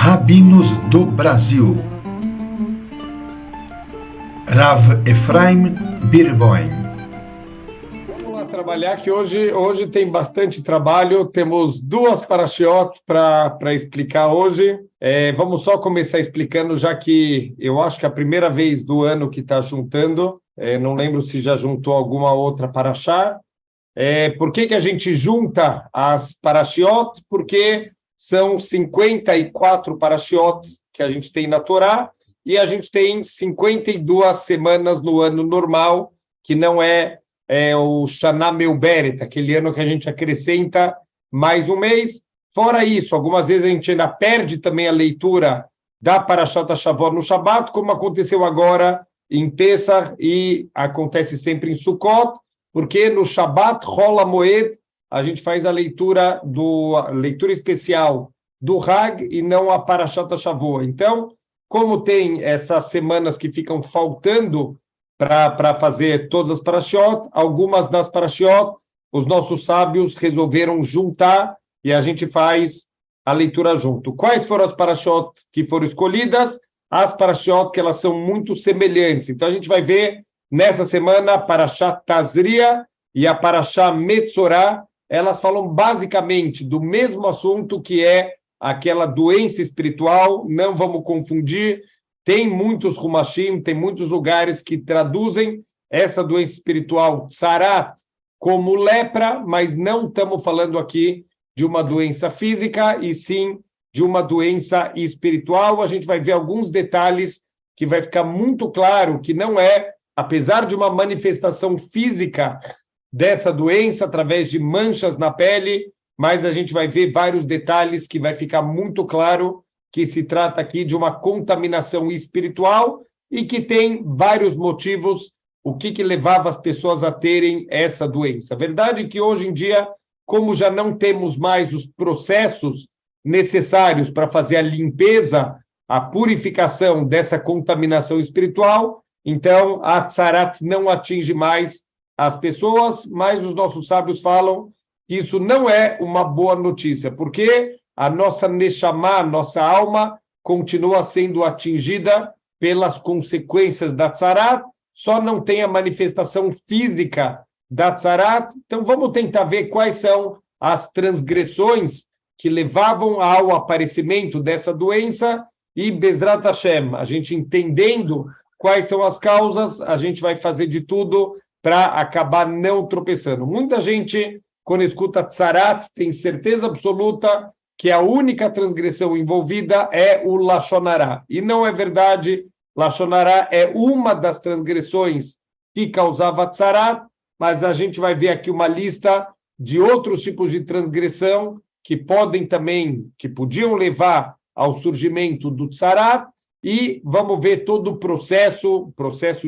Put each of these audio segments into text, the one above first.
Rabinos do Brasil. Rav Efraim Birboim. Vamos lá trabalhar, que hoje tem bastante trabalho. Temos duas parashiot para explicar hoje. Vamos só começar explicando, já que eu acho que é a primeira vez do ano que está juntando. Não lembro se já juntou alguma outra parashá. Por que a gente junta as parashiot? Porque são 54 parashiot que a gente tem na Torá, e a gente tem 52 semanas no ano normal, que não é o Shana Meuberet, aquele ano que a gente acrescenta mais um mês. Fora isso, algumas vezes a gente ainda perde também a leitura da Parashat Shavot no Shabat, como aconteceu agora em Pesach e acontece sempre em Sukkot, porque no Shabat rola Moed, a gente faz a leitura especial do Hag e não a Parashat Shavot. Então, como tem essas semanas que ficam faltando para fazer todas as parashiot, algumas das parashiot, os nossos sábios resolveram juntar e a gente faz a leitura junto. Quais foram as parashiot que foram escolhidas? As parashiot que elas são muito semelhantes. Então, a gente vai ver nessa semana a Parashat Tazria e a Parashat Metzorah. Elas falam basicamente do mesmo assunto, que é aquela doença espiritual. Não vamos confundir, tem muitos Humashim, tem muitos lugares que traduzem essa doença espiritual, Tsarat, como lepra, mas não estamos falando aqui de uma doença física, e sim de uma doença espiritual. A gente vai ver alguns detalhes que vai ficar muito claro que não é, apesar de uma manifestação física dessa doença, através de manchas na pele, mas a gente vai ver vários detalhes que vai ficar muito claro que se trata aqui de uma contaminação espiritual e que tem vários motivos, o que levava as pessoas a terem essa doença. A verdade é que hoje em dia, como já não temos mais os processos necessários para fazer a limpeza, a purificação dessa contaminação espiritual, então a Tsarat não atinge mais as pessoas, mas os nossos sábios falam que isso não é uma boa notícia, porque a nossa Neshama, nossa alma, continua sendo atingida pelas consequências da Tsarat, só não tem a manifestação física da Tsarat. Então vamos tentar ver quais são as transgressões que levavam ao aparecimento dessa doença, e Bezrat Hashem, a gente entendendo quais são as causas, a gente vai fazer de tudo para acabar não tropeçando. Muita gente, quando escuta Tsarat, tem certeza absoluta que a única transgressão envolvida é o Lashon Hara. E não é verdade. Lashon Hara é uma das transgressões que causava Tsarat, mas a gente vai ver aqui uma lista de outros tipos de transgressão que podiam levar ao surgimento do Tsarat, e vamos ver todo o processo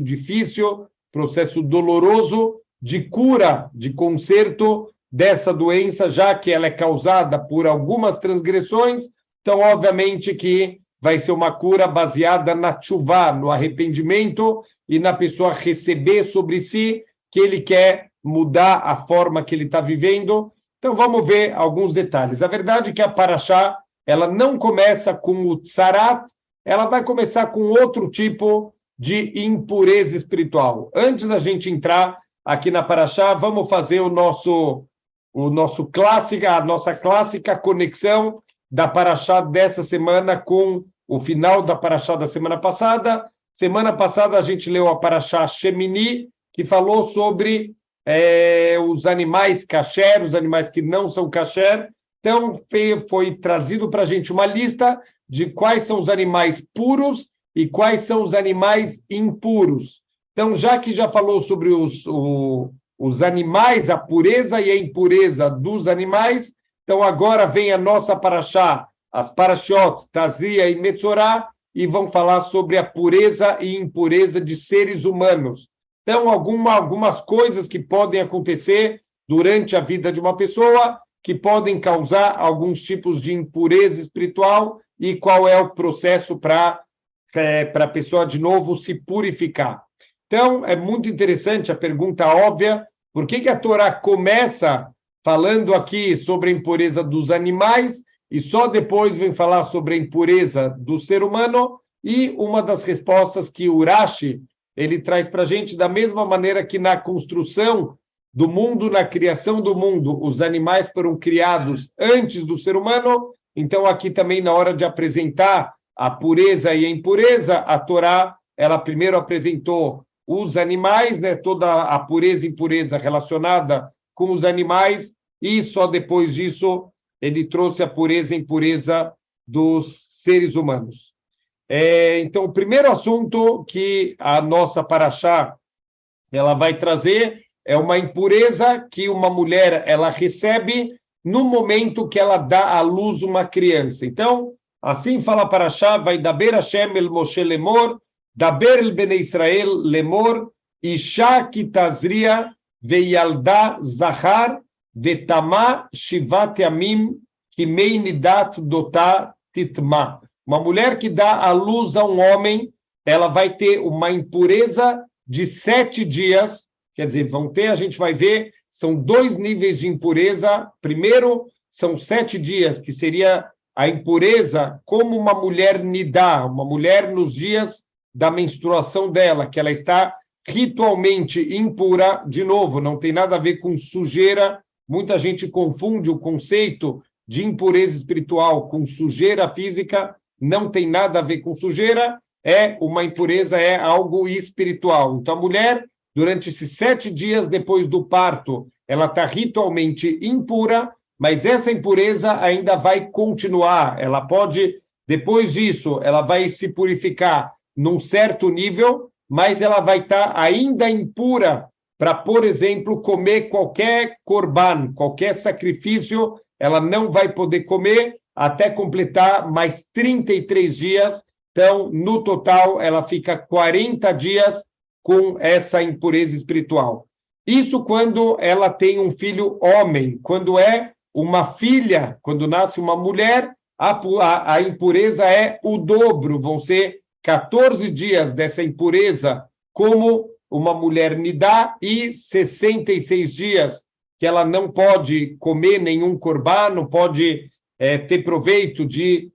difícil, processo doloroso de cura, de conserto dessa doença, já que ela é causada por algumas transgressões. Então, obviamente que vai ser uma cura baseada na tchuvá, no arrependimento, e na pessoa receber sobre si que ele quer mudar a forma que ele está vivendo. Então, vamos ver alguns detalhes. A verdade é que a Parashá, ela não começa com o Tsarat, ela vai começar com outro tipo de impureza espiritual. Antes da gente entrar aqui na Parashá, vamos fazer a nossa clássica conexão da Parashá dessa semana com o final da Parashá da semana passada. Semana passada a gente leu a Parashá Shemini, que falou sobre os animais kasher, os animais que não são kasher. Então foi trazido para a gente uma lista de quais são os animais puros e quais são os animais impuros. Então, já que já falou sobre os animais, a pureza e a impureza dos animais, então agora vem a nossa parashá, as parashiot, Tazria e Metzorah, e vão falar sobre a pureza e impureza de seres humanos. Então, algumas coisas que podem acontecer durante a vida de uma pessoa que podem causar alguns tipos de impureza espiritual, e qual é o processo para a pessoa, de novo, se purificar. Então, é muito interessante a pergunta óbvia: por que a Torá começa falando aqui sobre a impureza dos animais e só depois vem falar sobre a impureza do ser humano, e uma das respostas que Urashi ele traz para a gente, da mesma maneira que na construção do mundo, na criação do mundo, os animais foram criados antes do ser humano, então aqui também na hora de apresentar a pureza e a impureza, a Torá, ela primeiro apresentou os animais, né, toda a pureza e impureza relacionada com os animais, e só depois disso ele trouxe a pureza e impureza dos seres humanos. Então, o primeiro assunto que a nossa paraxá ela vai trazer é uma impureza que uma mulher ela recebe no momento que ela dá à luz uma criança. Então, assim fala a paraxá, vai daber Hashem el Moshe lemor, daber el Bnei Israel lemor, isha ki tazria veyalda zahar vetama shivat yamim kimei nidat dotá titma. Uma mulher que dá à luz a um homem, ela vai ter uma impureza de 7 dias, quer dizer, a gente vai ver, são 2 níveis de impureza. Primeiro, são 7 dias, que seria a impureza como uma mulher nidá, uma mulher nos dias da menstruação dela, que ela está ritualmente impura. De novo, não tem nada a ver com sujeira, muita gente confunde o conceito de impureza espiritual com sujeira física, não tem nada a ver com sujeira, uma impureza, é algo espiritual. Então, a mulher, durante esses 7 dias depois do parto, ela está ritualmente impura, mas essa impureza ainda vai continuar. Ela pode, depois disso, ela vai se purificar num certo nível, mas ela vai estar ainda impura para, por exemplo, comer qualquer korban, qualquer sacrifício, ela não vai poder comer até completar mais 33 dias. Então, no total, ela fica 40 dias com essa impureza espiritual. Isso quando ela tem um filho homem. Quando é uma filha, quando nasce uma mulher, a impureza é o dobro. Vão ser 14 dias dessa impureza como uma mulher nidá e 66 dias que ela não pode comer nenhum korban, não pode ter proveito de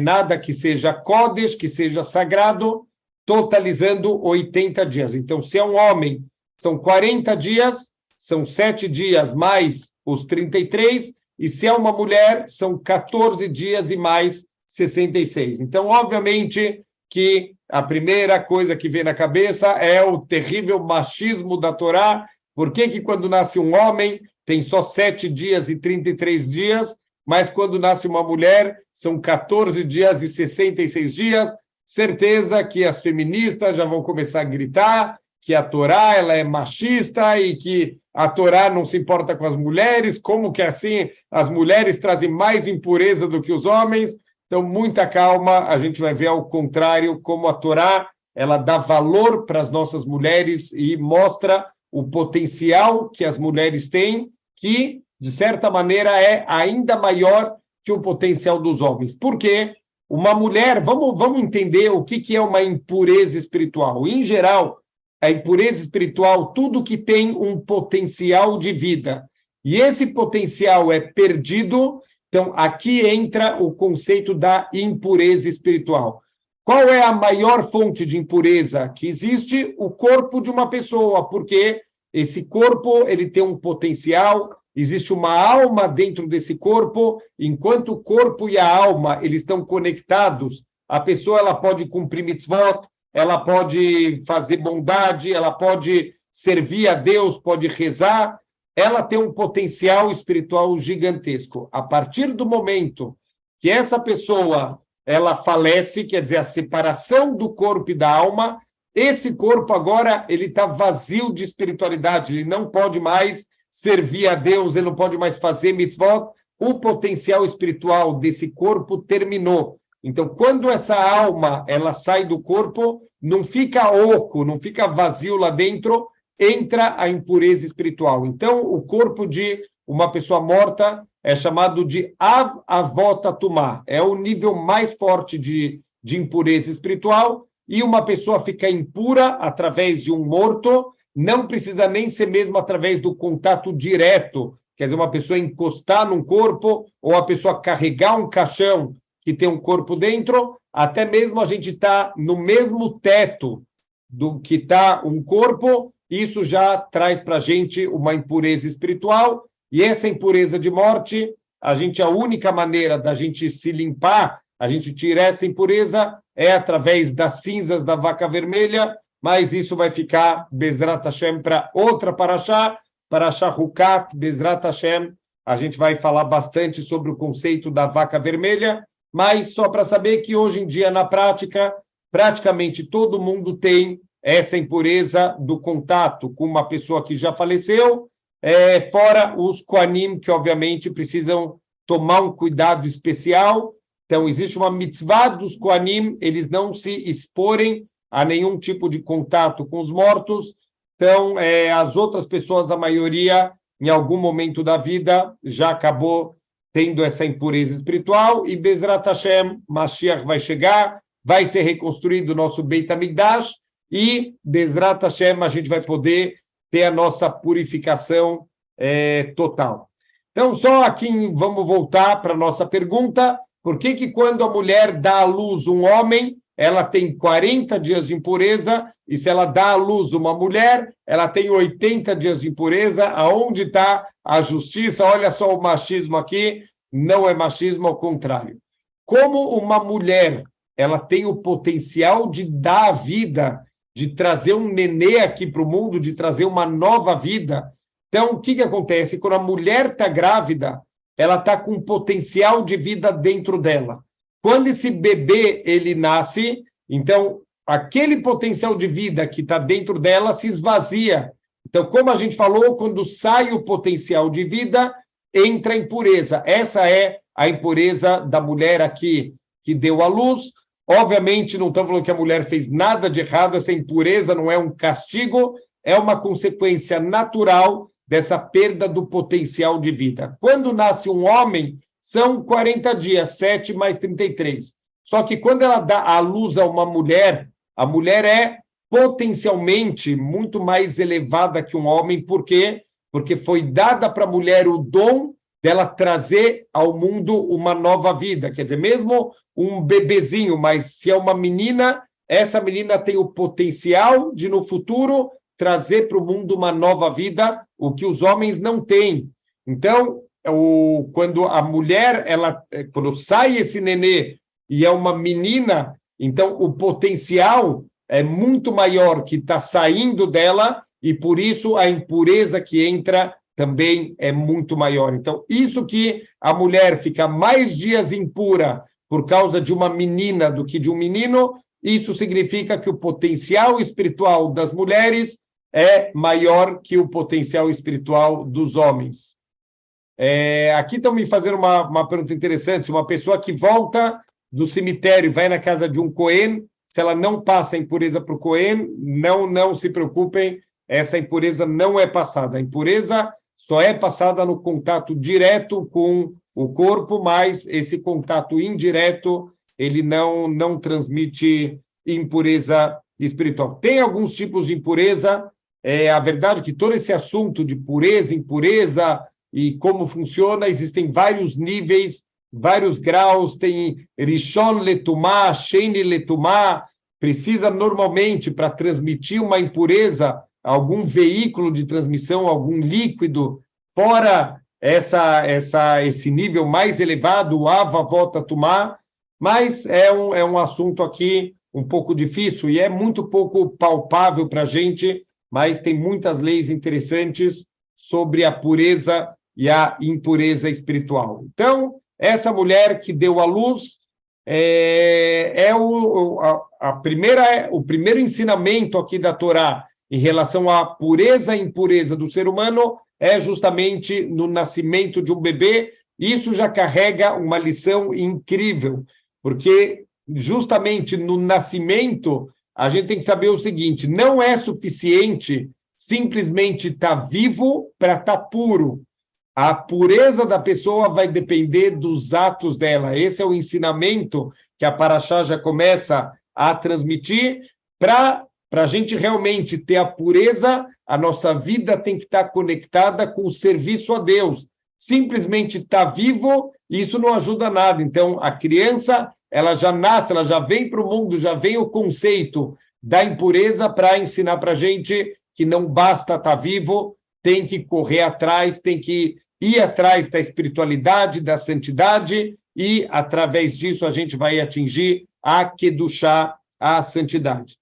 nada que seja kodesh, que seja sagrado, totalizando 80 dias. Então, se é um homem, são 40 dias, são 7 dias mais os 33, e se é uma mulher, são 14 dias e mais 66. Então, obviamente que a primeira coisa que vem na cabeça é o terrível machismo da Torá. Por que quando nasce um homem tem só 7 dias e 33 dias, mas quando nasce uma mulher são 14 dias e 66 dias? Certeza que as feministas já vão começar a gritar que a Torá ela é machista e que a Torá não se importa com as mulheres, como que assim as mulheres trazem mais impureza do que os homens. Então, muita calma, a gente vai ver ao contrário como a Torá ela dá valor para as nossas mulheres e mostra o potencial que as mulheres têm, que, de certa maneira, é ainda maior que o potencial dos homens. Por quê? Uma mulher, vamos entender o que é uma impureza espiritual. Em geral, a impureza espiritual, tudo que tem um potencial de vida. E esse potencial é perdido, então aqui entra o conceito da impureza espiritual. Qual é a maior fonte de impureza que existe? O corpo de uma pessoa, porque esse corpo ele tem um potencial, existe uma alma dentro desse corpo. Enquanto o corpo e a alma eles estão conectados, a pessoa ela pode cumprir mitzvot, ela pode fazer bondade, ela pode servir a Deus, pode rezar, ela tem um potencial espiritual gigantesco. A partir do momento que essa pessoa ela falece, quer dizer, a separação do corpo e da alma, esse corpo agora ele está vazio de espiritualidade, ele não pode mais servir a Deus, ele não pode mais fazer mitzvot, o potencial espiritual desse corpo terminou. Então, quando essa alma ela sai do corpo, não fica oco, não fica vazio lá dentro, entra a impureza espiritual. Então, o corpo de uma pessoa morta é chamado de Av Avot Tumá, é o nível mais forte de impureza espiritual, e uma pessoa fica impura através de um morto, não precisa nem ser mesmo através do contato direto quer dizer, uma pessoa encostar num corpo, ou a pessoa carregar um caixão que tem um corpo dentro, até mesmo a gente está no mesmo teto do que está um corpo, isso já traz para a gente uma impureza espiritual, e essa impureza de morte, a única maneira da gente se limpar, a gente tirar essa impureza, é através das cinzas da vaca vermelha, mas isso vai ficar, Bezrat Hashem, para outra paraxá, paraxá Hukat, Bezrat Hashem, a gente vai falar bastante sobre o conceito da vaca vermelha, mas só para saber que hoje em dia, na prática, praticamente todo mundo tem essa impureza do contato com uma pessoa que já faleceu, fora os Kohanim, que obviamente precisam tomar um cuidado especial. Então, existe uma mitzvah dos Kohanim, eles não se exporem a nenhum tipo de contato com os mortos. Então, as outras pessoas, a maioria, em algum momento da vida, já acabou tendo essa impureza espiritual, e Bezrat Hashem, Mashiach vai chegar, vai ser reconstruído o nosso Beit HaMikdash, e Bezrat Hashem a gente vai poder ter a nossa purificação total. Então, só aqui vamos voltar para a nossa pergunta, por que quando a mulher dá à luz um homem, ela tem 40 dias de impureza, e se ela dá à luz uma mulher, ela tem 80 dias de impureza? Aonde está a justiça? Olha só o machismo aqui, não é machismo, ao contrário. Como uma mulher, ela tem o potencial de dar a vida, de trazer um nenê aqui para o mundo, de trazer uma nova vida. Então, o que acontece? Quando a mulher está grávida, ela está com potencial de vida dentro dela. Quando esse bebê ele nasce, então, aquele potencial de vida que está dentro dela se esvazia. Então, como a gente falou, quando sai o potencial de vida, entra a impureza. Essa é a impureza da mulher aqui que deu à luz. Obviamente, não estamos falando que a mulher fez nada de errado, essa impureza não é um castigo, é uma consequência natural dessa perda do potencial de vida. Quando nasce um homem, são 40 dias, 7 mais 33. Só que quando ela dá à luz a mulher é potencialmente muito mais elevada que um homem. Por quê? Porque foi dada para a mulher o dom dela trazer ao mundo uma nova vida. Quer dizer, mesmo um bebezinho, mas se é uma menina, essa menina tem o potencial de, no futuro, trazer para o mundo uma nova vida, o que os homens não têm. Então, quando a mulher, quando sai esse nenê e é uma menina, então o potencial é muito maior que está saindo dela, e por isso a impureza que entra também é muito maior. Então, isso que a mulher fica mais dias impura por causa de uma menina do que de um menino, isso significa que o potencial espiritual das mulheres é maior que o potencial espiritual dos homens. Aqui estão me fazendo uma pergunta interessante. Uma pessoa que volta do cemitério e vai na casa de um Cohen, se ela não passa a impureza para o Cohen, não se preocupem, essa impureza não é passada. A impureza só é passada no contato direto com o corpo, mas esse contato indireto, ele não transmite impureza espiritual. Tem alguns tipos de impureza. A verdade é que todo esse assunto de pureza, impureza e como funciona, existem vários níveis, vários graus. Tem Rishon Letumá, Sheni Letumá. Precisa normalmente, para transmitir uma impureza, algum veículo de transmissão, algum líquido, fora esse nível mais elevado, o Ava Vota Tumá, mas é um assunto aqui um pouco difícil e é muito pouco palpável para a gente, mas tem muitas leis interessantes sobre a pureza e a impureza espiritual. Então, essa mulher que deu à luz o primeiro ensinamento aqui da Torá em relação à pureza e impureza do ser humano é justamente no nascimento de um bebê. Isso já carrega uma lição incrível, porque justamente no nascimento a gente tem que saber o seguinte: não é suficiente simplesmente estar vivo para estar puro. A pureza da pessoa vai depender dos atos dela. Esse é o ensinamento que a Paraxá já começa a transmitir. Para para a gente realmente ter a pureza, a nossa vida tem que estar conectada com o serviço a Deus. Simplesmente estar vivo, isso não ajuda nada. Então, a criança, ela já nasce, ela já vem para o mundo, já vem o conceito da impureza para ensinar para a gente que não basta estar vivo, tem que correr atrás, tem que ir atrás da espiritualidade, da santidade, e, através disso, a gente vai atingir a Kedushá, a santidade.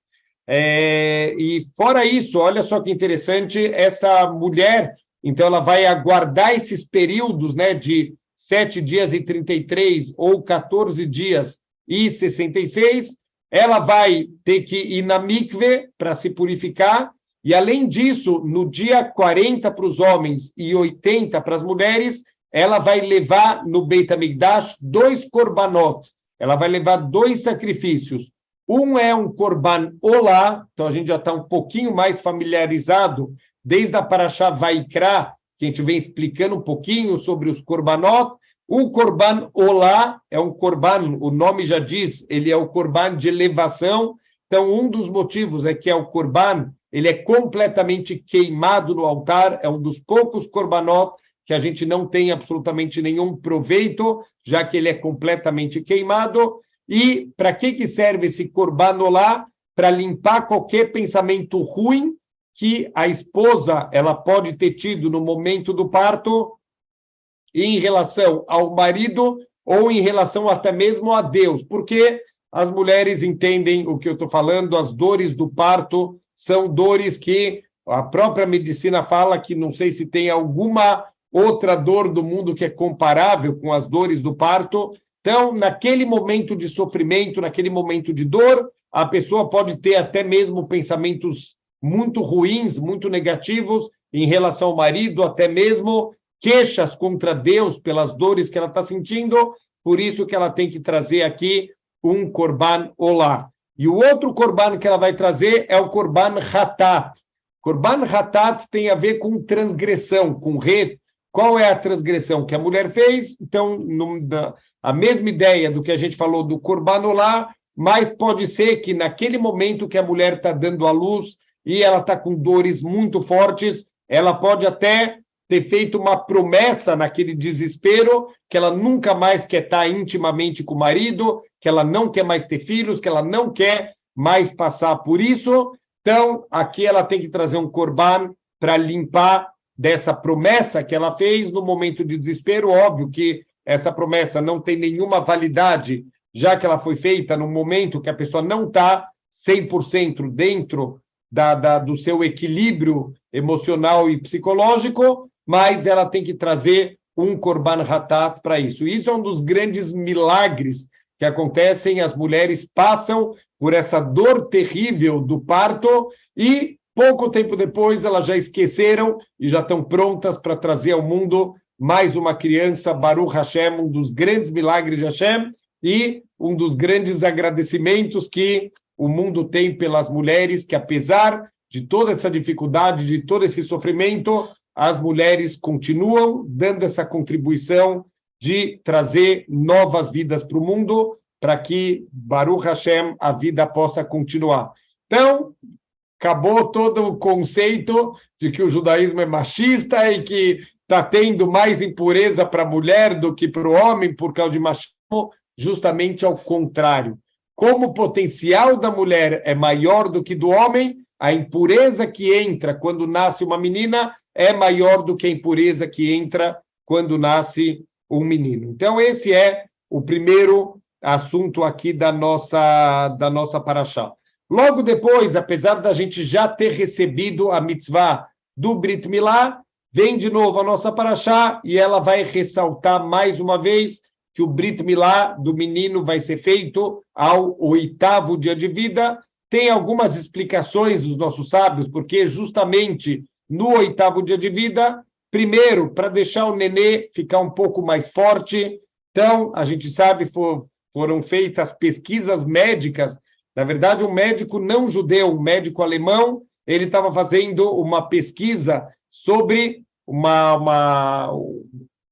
E, fora isso, olha só que interessante, essa mulher, então, ela vai aguardar esses períodos, né, de 7 dias e 33, ou 14 dias e 66, ela vai ter que ir na mikve para se purificar, e, além disso, no dia 40 para os homens e 80 para as mulheres, ela vai levar no Beit HaMikdash 2 korbanot, ela vai levar 2 sacrifícios. Um é um korban olá, então a gente já está um pouquinho mais familiarizado, desde a Parashá Vaikra, que a gente vem explicando um pouquinho sobre os korbanot. O korban olá é um korban, o nome já diz, ele é o korban de elevação. Então, um dos motivos é que é o korban, ele é completamente queimado no altar, é um dos poucos korbanot que a gente não tem absolutamente nenhum proveito, já que ele é completamente queimado. E para que serve esse korban olá? Para limpar qualquer pensamento ruim que a esposa ela pode ter tido no momento do parto em relação ao marido ou em relação até mesmo a Deus, porque as mulheres entendem o que eu estou falando, as dores do parto são dores que a própria medicina fala que não sei se tem alguma outra dor do mundo que é comparável com as dores do parto. Então, naquele momento de sofrimento, naquele momento de dor, a pessoa pode ter até mesmo pensamentos muito ruins, muito negativos em relação ao marido, até mesmo queixas contra Deus pelas dores que ela está sentindo, por isso que ela tem que trazer aqui um korban olá. E o outro korban que ela vai trazer é o korban hatat. Korban hatat tem a ver com transgressão, com Qual é a transgressão que a mulher fez? Então, a mesma ideia do que a gente falou do korban olá, mas pode ser que naquele momento que a mulher está dando à luz e ela está com dores muito fortes, ela pode até ter feito uma promessa naquele desespero que ela nunca mais quer estar intimamente com o marido, que ela não quer mais ter filhos, que ela não quer mais passar por isso. Então, aqui ela tem que trazer um korban para limpar dessa promessa que ela fez no momento de desespero. Óbvio que essa promessa não tem nenhuma validade, já que ela foi feita no momento que a pessoa não está 100% dentro do seu equilíbrio emocional e psicológico, mas ela tem que trazer um korban hatat para isso. Isso é um dos grandes milagres que acontecem, as mulheres passam por essa dor terrível do parto e pouco tempo depois elas já esqueceram e já estão prontas para trazer ao mundo mais uma criança, Baruch Hashem, um dos grandes milagres de Hashem e um dos grandes agradecimentos que o mundo tem pelas mulheres, que apesar de toda essa dificuldade, de todo esse sofrimento, as mulheres continuam dando essa contribuição de trazer novas vidas para o mundo, para que, Baruch Hashem, a vida possa continuar. Então, acabou todo o conceito de que o judaísmo é machista e que está tendo mais impureza para a mulher do que para o homem por causa de machismo, justamente ao contrário. Como o potencial da mulher é maior do que do homem, a impureza que entra quando nasce uma menina é maior do que a impureza que entra quando nasce um menino. Então, esse é o primeiro assunto aqui da nossa paraxá. Logo depois, apesar da gente já ter recebido a mitzvah do Brit Milá, vem de novo a nossa paraxá e ela vai ressaltar mais uma vez que o Brit Milá do menino vai ser feito ao 8º dia de vida. Tem algumas explicações dos nossos sábios, porque justamente no 8º dia de vida, primeiro, para deixar o nenê ficar um pouco mais forte. Então, a gente sabe, foram feitas pesquisas médicas. Na verdade, um médico não judeu, um médico alemão, ele estava fazendo uma pesquisa sobre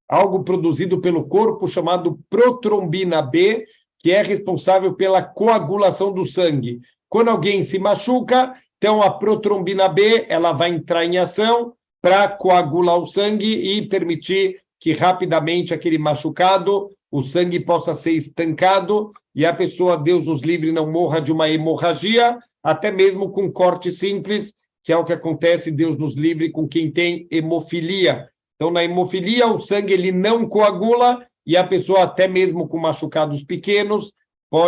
algo produzido pelo corpo chamado protrombina B, que é responsável pela coagulação do sangue. Quando alguém se machuca, Então, a protrombina B ela vai entrar em ação para coagular o sangue e permitir que rapidamente aquele machucado, o sangue possa ser estancado e a pessoa, Deus nos livre, não morra de uma hemorragia, até mesmo com corte simples, que é o que acontece, Deus nos livre, com quem tem hemofilia. Então, na hemofilia, o sangue ele não coagula e a pessoa, até mesmo com machucados pequenos,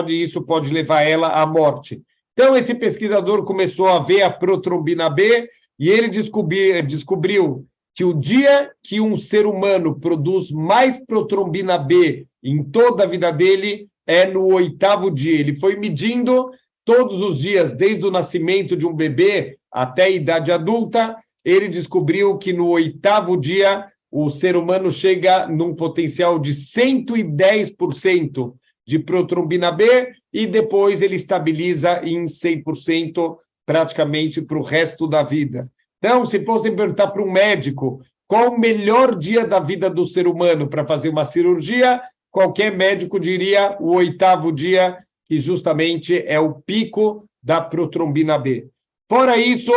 isso pode levar ela à morte. Então, esse pesquisador começou a ver a protrombina B e ele descobriu que o dia que um ser humano produz mais protrombina B em toda a vida dele é no 8º dia. Ele foi medindo todos os dias, desde o nascimento de um bebê até a idade adulta, ele descobriu que no 8º dia o ser humano chega num potencial de 110% de protrombina B e depois ele estabiliza em 100% praticamente para o resto da vida. Então, se fosse perguntar para um médico qual o melhor dia da vida do ser humano para fazer uma cirurgia, qualquer médico diria o 8º dia, que justamente é o pico da protrombina B. Fora isso,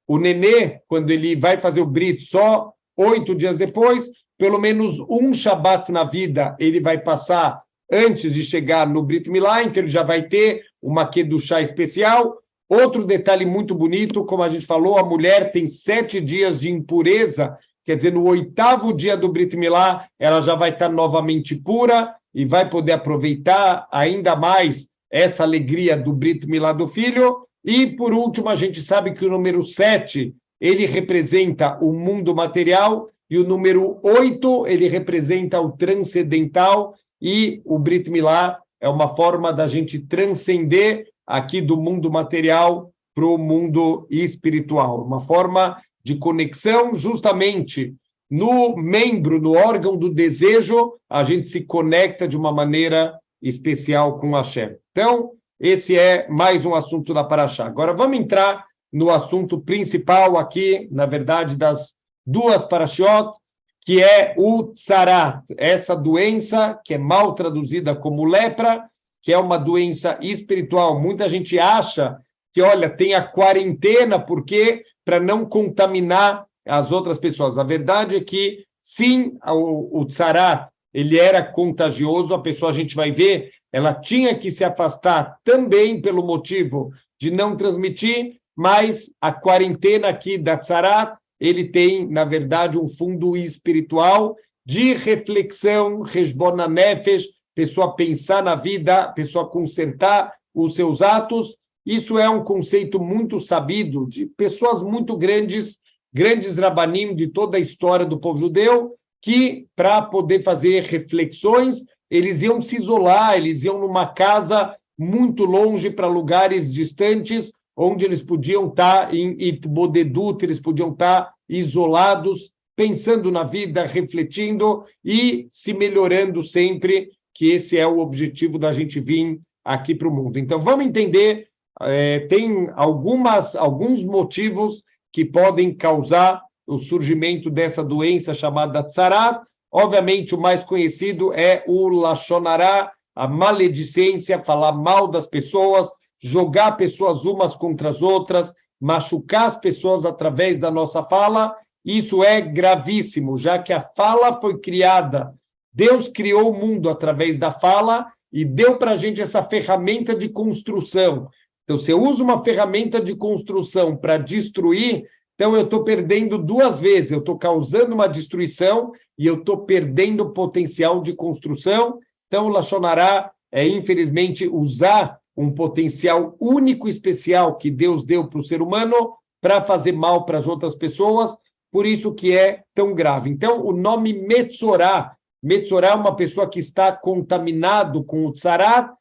o nenê, quando ele vai fazer o brit só 8 dias depois, pelo menos um Shabat na vida ele vai passar antes de chegar no Brit Milá, então ele já vai ter uma Kedushá especial. Outro detalhe muito bonito, como a gente falou, a mulher tem 7 dias de impureza, quer dizer, no 8º dia do Brit Milá, ela já vai estar novamente pura e vai poder aproveitar ainda mais essa alegria do Brit Milá do filho. E, por último, a gente sabe que o número 7, ele representa o mundo material, e o número 8, ele representa o transcendental, e o Brit Milá é uma forma da gente transcender aqui do mundo material para o mundo espiritual, uma forma de conexão justamente no membro, no órgão do desejo, a gente se conecta de uma maneira especial com Hashem. Então, esse é mais um assunto da Parashá. Agora vamos entrar no assunto principal aqui, na verdade, das duas Parashiot, que é o tsarat, essa doença que é mal traduzida como lepra, que é uma doença espiritual. Muita gente acha que, olha, tem a quarentena, porque para não contaminar as outras pessoas. A verdade é que, sim, o tsarat, ele era contagioso, a pessoa, a gente vai ver, ela tinha que se afastar também pelo motivo de não transmitir, mas a quarentena aqui da tsarat, ele tem, na verdade, um fundo espiritual de reflexão, Heshbon HaNefesh, pessoa pensar na vida, pessoa consertar os seus atos. Isso é um conceito muito sabido de pessoas muito grandes rabanim de toda a história do povo judeu, que, para poder fazer reflexões, eles iam se isolar, eles iam numa casa muito longe, para lugares distantes, onde eles podiam estar em Itbodedut, eles podiam estar isolados, pensando na vida, refletindo e se melhorando sempre, que esse é o objetivo da gente vir aqui para o mundo. Então, vamos entender, tem alguns motivos que podem causar o surgimento dessa doença chamada tsarat. Obviamente, o mais conhecido é o Lashon Hará, a maledicência, falar mal das pessoas, jogar pessoas umas contra as outras, machucar as pessoas através da nossa fala. Isso é gravíssimo, já que a fala foi criada. Deus criou o mundo através da fala e deu para a gente essa ferramenta de construção. Então, se eu uso uma ferramenta de construção para destruir, então eu estou perdendo duas vezes. Eu estou causando uma destruição e eu estou perdendo o potencial de construção. Então, o Lashon Hará é, infelizmente, usar um potencial único e especial que Deus deu para o ser humano para fazer mal para as outras pessoas, por isso que é tão grave. Então, o nome Metzorá é uma pessoa que está contaminado com o tsarat.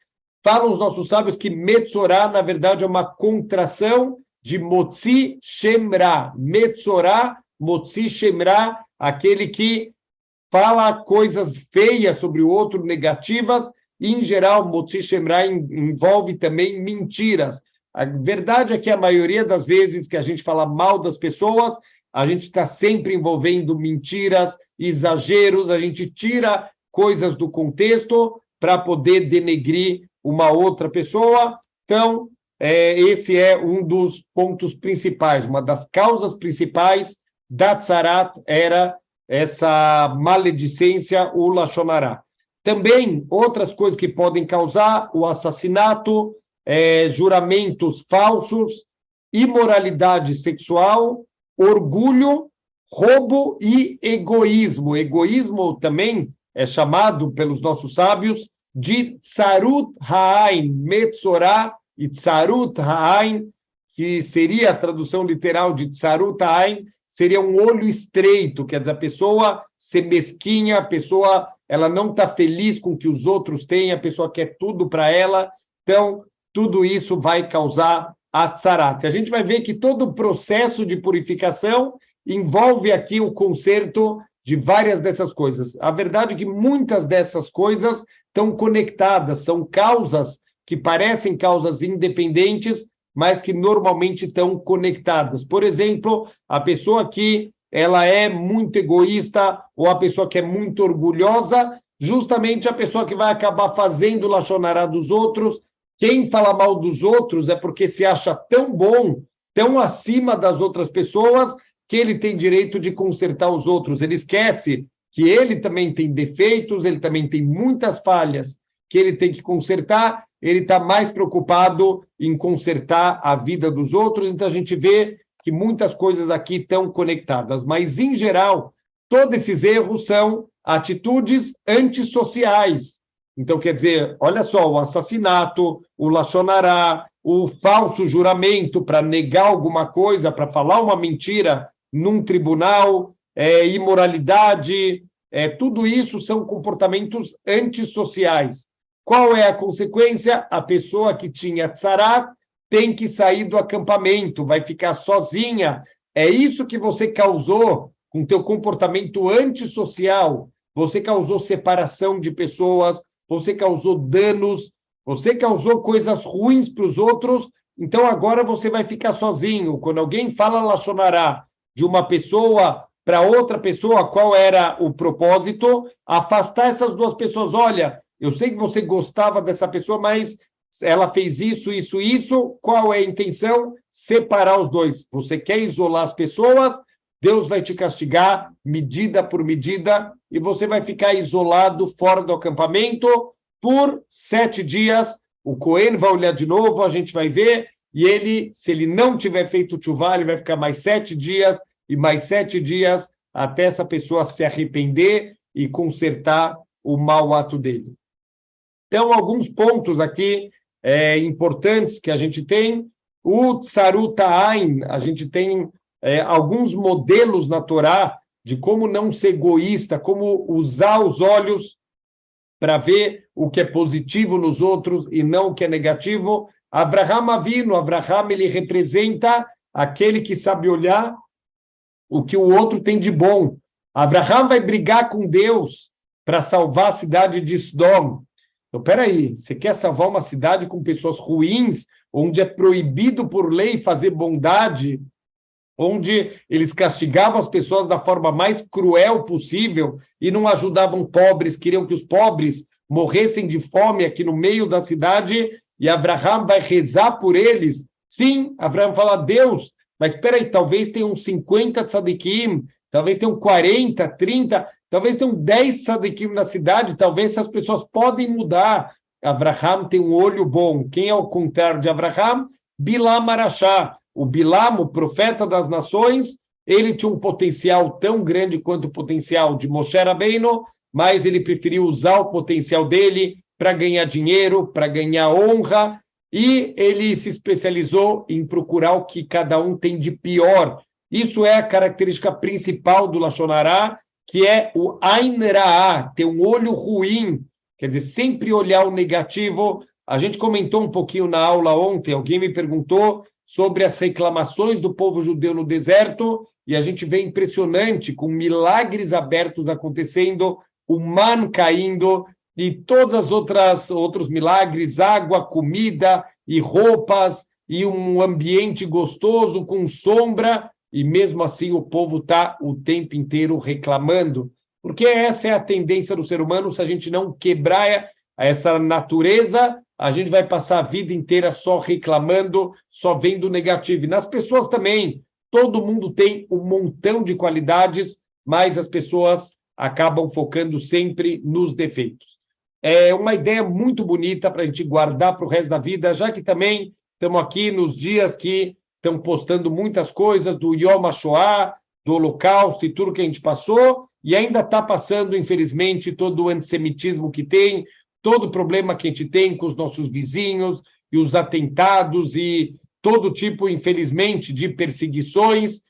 Falam os nossos sábios que Metzorá, na verdade, é uma contração de Motzi Shemra. Metzorá, Motzi Shemra, aquele que fala coisas feias sobre o outro, negativas. Em geral, Motzi Shemra envolve também mentiras. A verdade é que a maioria das vezes que a gente fala mal das pessoas, a gente está sempre envolvendo mentiras, exageros, a gente tira coisas do contexto para poder denegrir uma outra pessoa. Então, esse é um dos pontos principais, uma das causas principais da Tzarat era essa maledicência, o Lashon Hará. Também outras coisas que podem causar o assassinato, juramentos falsos, imoralidade sexual, orgulho, roubo e egoísmo. Egoísmo também é chamado pelos nossos sábios de Tsarut Ha'ain, Metzorah e Tsarut Ha'ain, que seria a tradução literal de Tsarut Ha'ain, seria um olho estreito, quer dizer, a pessoa ser mesquinha, a pessoa ela não está feliz com o que os outros têm, a pessoa quer tudo para ela, então tudo isso vai causar a Tzarat. A gente vai ver que todo o processo de purificação envolve aqui o conserto de várias dessas coisas. A verdade é que muitas dessas coisas estão conectadas, são causas que parecem causas independentes, mas que normalmente estão conectadas. Por exemplo, a pessoa que ela é muito egoísta ou a pessoa que é muito orgulhosa, justamente a pessoa que vai acabar fazendo o Lashon Hará dos outros. Quem fala mal dos outros é porque se acha tão bom, tão acima das outras pessoas, que ele tem direito de consertar os outros. Ele esquece que ele também tem defeitos, ele também tem muitas falhas que ele tem que consertar, ele está mais preocupado em consertar a vida dos outros, então a gente vê que muitas coisas aqui estão conectadas, mas, em geral, todos esses erros são atitudes antissociais. Então, quer dizer, olha só, o assassinato, o Lashon Hará, o falso juramento para negar alguma coisa, para falar uma mentira num tribunal, imoralidade, tudo isso são comportamentos antissociais. Qual é a consequência? A pessoa que tinha Tzarat tem que sair do acampamento, vai ficar sozinha. É isso que você causou com teu comportamento antissocial. Você causou separação de pessoas, você causou danos, você causou coisas ruins para os outros, então agora você vai ficar sozinho. Quando alguém fala Lashon Hará de uma pessoa para outra pessoa, qual era o propósito? Afastar essas duas pessoas. Olha, eu sei que você gostava dessa pessoa, mas ela fez isso, isso, isso. Qual é a intenção? Separar os dois. Você quer isolar as pessoas, Deus vai te castigar medida por medida e você vai ficar isolado fora do acampamento por 7 dias. O Cohen vai olhar de novo, a gente vai ver, e ele, se ele não tiver feito tchuvá, ele vai ficar mais 7 dias e mais 7 dias até essa pessoa se arrepender e consertar o mau ato dele. Então, alguns pontos aqui importantes que a gente tem. O Tsarut Ha'ain, a gente tem alguns modelos na Torá de como não ser egoísta, como usar os olhos para ver o que é positivo nos outros e não o que é negativo. Abraham Avinu, Abraham, ele representa aquele que sabe olhar o que o outro tem de bom. Abraham vai brigar com Deus para salvar a cidade de Sodom. Então, peraí, você quer salvar uma cidade com pessoas ruins, onde é proibido por lei fazer bondade, onde eles castigavam as pessoas da forma mais cruel possível e não ajudavam pobres, queriam que os pobres morressem de fome aqui no meio da cidade, e Abraham vai rezar por eles. Sim, Abraham fala, Deus, mas espera aí, talvez tenham 50 tzadikim, talvez tenham 40, 30, talvez tenham 10 tzadikim na cidade, talvez essas pessoas podem mudar. Abraham tem um olho bom. Quem é o contrário de Abraham? Bilam Arashá. O Bilam, o profeta das nações, ele tinha um potencial tão grande quanto o potencial de Moshe Rabbeinu, mas ele preferiu usar o potencial dele para ganhar dinheiro, para ganhar honra, e ele se especializou em procurar o que cada um tem de pior. Isso é a característica principal do Lashon Hará, que é o Ain Ra'ah, ter um olho ruim, quer dizer, sempre olhar o negativo. A gente comentou um pouquinho na aula ontem, alguém me perguntou sobre as reclamações do povo judeu no deserto, e a gente vê impressionante, com milagres abertos acontecendo, o man caindo, e todas as outros milagres, água, comida e roupas, e um ambiente gostoso, com sombra, e mesmo assim o povo está o tempo inteiro reclamando, porque essa é a tendência do ser humano. Se a gente não quebrar essa natureza, a gente vai passar a vida inteira só reclamando, só vendo o negativo. E nas pessoas também, todo mundo tem um montão de qualidades, mas as pessoas acabam focando sempre nos defeitos. É uma ideia muito bonita para a gente guardar para o resto da vida, já que também estamos aqui nos dias que estão postando muitas coisas do Yom HaShoah, do Holocausto e tudo que a gente passou, e ainda está passando, infelizmente, todo o antissemitismo que tem, todo o problema que a gente tem com os nossos vizinhos, e os atentados, e todo tipo, infelizmente, de perseguições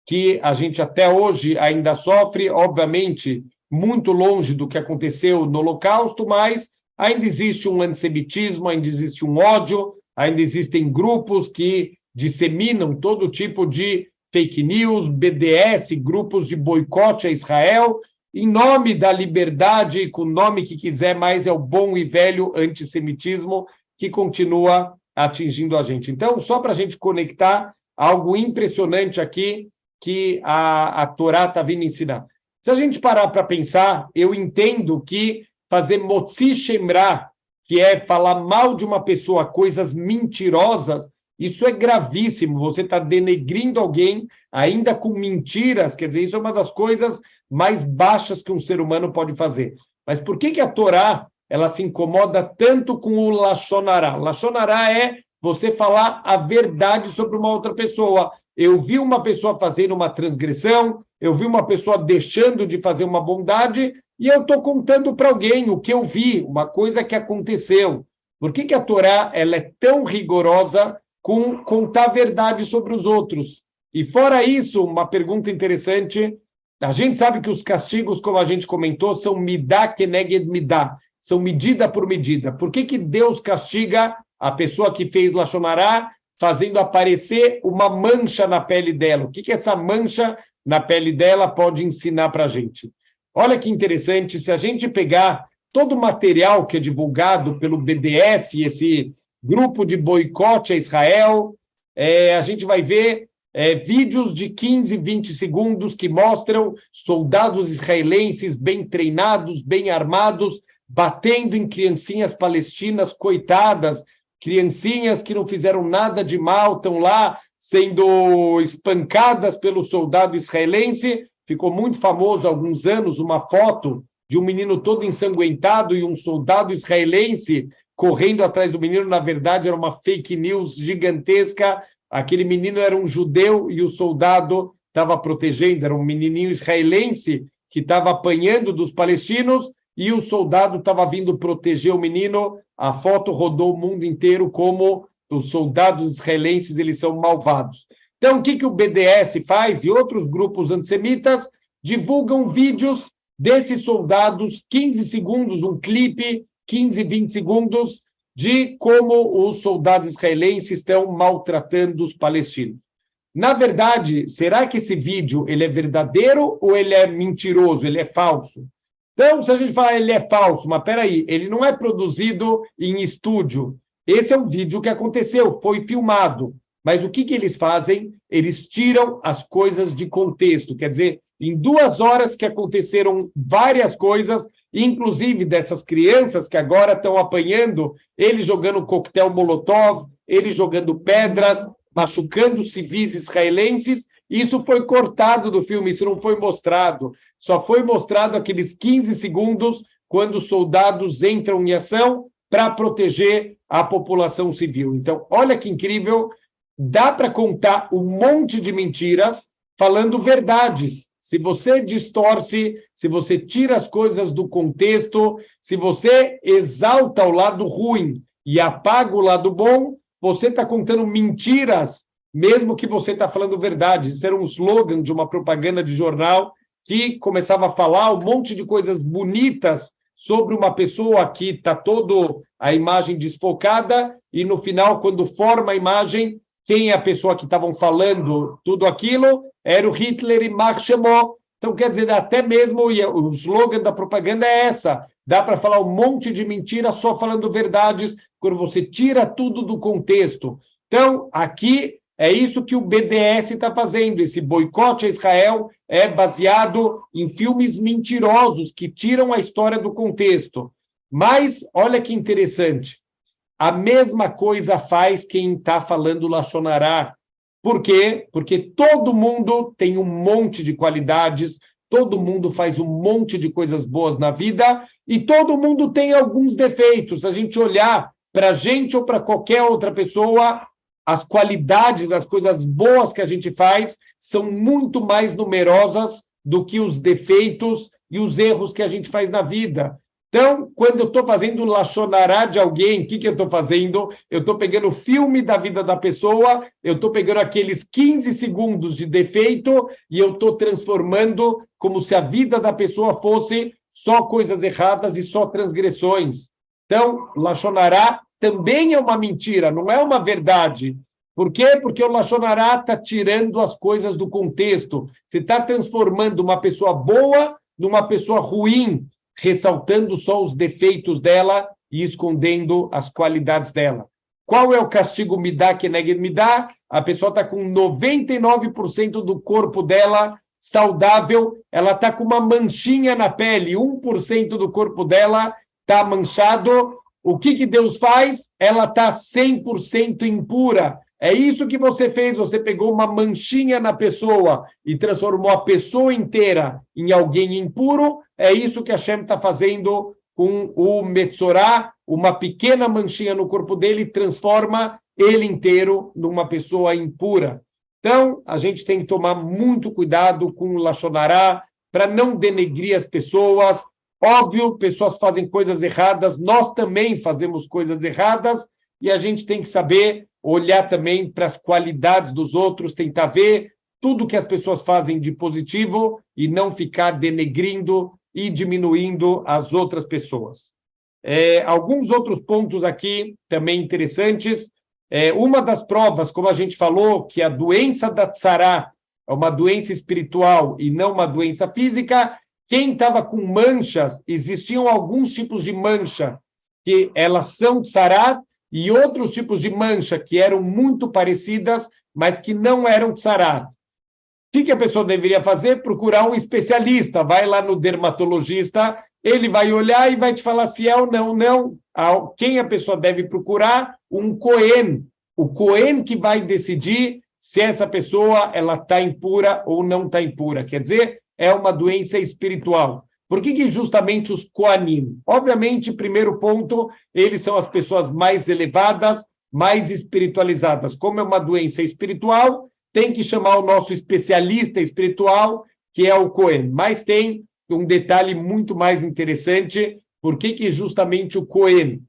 que a gente até hoje ainda sofre, obviamente, muito longe do que aconteceu no Holocausto, mas ainda existe um antissemitismo, ainda existe um ódio, ainda existem grupos que disseminam todo tipo de fake news, BDS, grupos de boicote a Israel, em nome da liberdade, com o nome que quiser, mas é o bom e velho antissemitismo que continua atingindo a gente. Então, só para a gente conectar, algo impressionante aqui que a Torá está vindo ensinar. Se a gente parar para pensar, eu entendo que fazer motzi shemra, que é falar mal de uma pessoa, coisas mentirosas, isso é gravíssimo. Você está denegrindo alguém ainda com mentiras, quer dizer, isso é uma das coisas mais baixas que um ser humano pode fazer. Mas por que a Torá ela se incomoda tanto com o Lashon Hara? Lashon Hara é você falar a verdade sobre uma outra pessoa. Eu vi uma pessoa fazendo uma transgressão, eu vi uma pessoa deixando de fazer uma bondade, e eu estou contando para alguém o que eu vi, uma coisa que aconteceu. Por que a Torá ela é tão rigorosa com contar a verdade sobre os outros? E fora isso, uma pergunta interessante, a gente sabe que os castigos, como a gente comentou, são midá keneged midá, são medida por medida. Por que Deus castiga a pessoa que fez Lashon Hara fazendo aparecer uma mancha na pele dela? O que essa mancha na pele dela pode ensinar para a gente? Olha que interessante, se a gente pegar todo o material que é divulgado pelo BDS, esse grupo de boicote a Israel, a gente vai ver vídeos de 15, 20 segundos que mostram soldados israelenses bem treinados, bem armados, batendo em criancinhas palestinas, coitadas, criancinhas que não fizeram nada de mal, estão lá sendo espancadas pelo soldado israelense. Ficou muito famoso há alguns anos uma foto de um menino todo ensanguentado e um soldado israelense correndo atrás do menino. Na verdade, era uma fake news gigantesca. Aquele menino era um judeu e o soldado estava protegendo, era um menininho israelense que estava apanhando dos palestinos e o soldado estava vindo proteger o menino. A foto rodou o mundo inteiro como os soldados israelenses eles são malvados. Então, o que o BDS faz e outros grupos antissemitas divulgam vídeos desses soldados, 15 segundos, um clipe, 15, 20 segundos, de como os soldados israelenses estão maltratando os palestinos. Na verdade, será que esse vídeo ele é verdadeiro ou ele é mentiroso, ele é falso? Então, se a gente falar ele é falso, mas peraí, ele não é produzido em estúdio. Esse é um vídeo que aconteceu, foi filmado. Mas o que eles fazem? Eles tiram as coisas de contexto. Quer dizer, em 2 horas que aconteceram várias coisas, inclusive dessas crianças que agora estão apanhando, eles jogando coquetel molotov, eles jogando pedras, machucando civis israelenses. Isso foi cortado do filme, isso não foi mostrado. Só foi mostrado aqueles 15 segundos quando os soldados entram em ação para proteger a população civil. Então, olha que incrível, dá para contar um monte de mentiras falando verdades. Se você distorce, se você tira as coisas do contexto, se você exalta o lado ruim e apaga o lado bom, você está contando mentiras, mesmo que você está falando verdade. Isso era um slogan de uma propaganda de jornal que começava a falar um monte de coisas bonitas sobre uma pessoa que está toda a imagem desfocada e, no final, quando forma a imagem, quem é a pessoa que estavam falando tudo aquilo? Era o Hitler e Marx chamou. Então, quer dizer, até mesmo o slogan da propaganda é essa. Dá para falar um monte de mentiras só falando verdades quando você tira tudo do contexto. Então, aqui é isso que o BDS está fazendo. Esse boicote a Israel é baseado em filmes mentirosos que tiram a história do contexto. Mas, olha que interessante. a mesma coisa faz quem está falando Lashon Hará. Por quê? Porque todo mundo tem um monte de qualidades, todo mundo faz um monte de coisas boas na vida e todo mundo tem alguns defeitos. Se a gente olhar para a gente ou para qualquer outra pessoa, as qualidades, as coisas boas que a gente faz são muito mais numerosas do que os defeitos e os erros que a gente faz na vida. Então, quando eu estou fazendo um Lashon Hará de alguém, o que eu estou fazendo? Eu estou pegando o filme da vida da pessoa, eu estou pegando aqueles 15 segundos de defeito e eu estou transformando como se a vida da pessoa fosse só coisas erradas e só transgressões. Então, Lashon Hará também é uma mentira, não é uma verdade. Por quê? Porque o Lashon Hará está tirando as coisas do contexto. Você está transformando uma pessoa boa numa pessoa ruim, ressaltando só os defeitos dela e escondendo as qualidades dela. Qual é o castigo Midá que Neged Midá? A pessoa está com 99% do corpo dela saudável, ela está com uma manchinha na pele, 1% do corpo dela está manchado. O que Deus faz? Ela está 100% impura. É isso que você fez, você pegou uma manchinha na pessoa e transformou a pessoa inteira em alguém impuro. É isso que Hashem está fazendo com o Metzorá, uma pequena manchinha no corpo dele transforma ele inteiro numa pessoa impura. Então, a gente tem que tomar muito cuidado com o Lashon Hará para não denegrir as pessoas. Óbvio, pessoas fazem coisas erradas, nós também fazemos coisas erradas e a gente tem que saber olhar também para as qualidades dos outros, tentar ver tudo que as pessoas fazem de positivo e não ficar denegrindo e diminuindo as outras pessoas. Alguns outros pontos aqui também interessantes. Uma das provas, como a gente falou, que a doença da tzará é uma doença espiritual e não uma doença física, quem estava com manchas, existiam alguns tipos de mancha que elas são tzará e outros tipos de mancha que eram muito parecidas, mas que não eram tzará. O que a pessoa deveria fazer? Procurar um especialista. Vai lá no dermatologista, ele vai olhar e vai te falar se é ou não. Não. Quem a pessoa deve procurar? Um Cohen. O Cohen que vai decidir se essa pessoa ela está impura ou não está impura. Quer dizer, é uma doença espiritual. Por que justamente os Kohanim? Obviamente, primeiro ponto, eles são as pessoas mais elevadas, mais espiritualizadas. Como é uma doença espiritual, tem que chamar o nosso especialista espiritual, que é o Cohen. Mas tem um detalhe muito mais interessante, por que justamente o Cohen?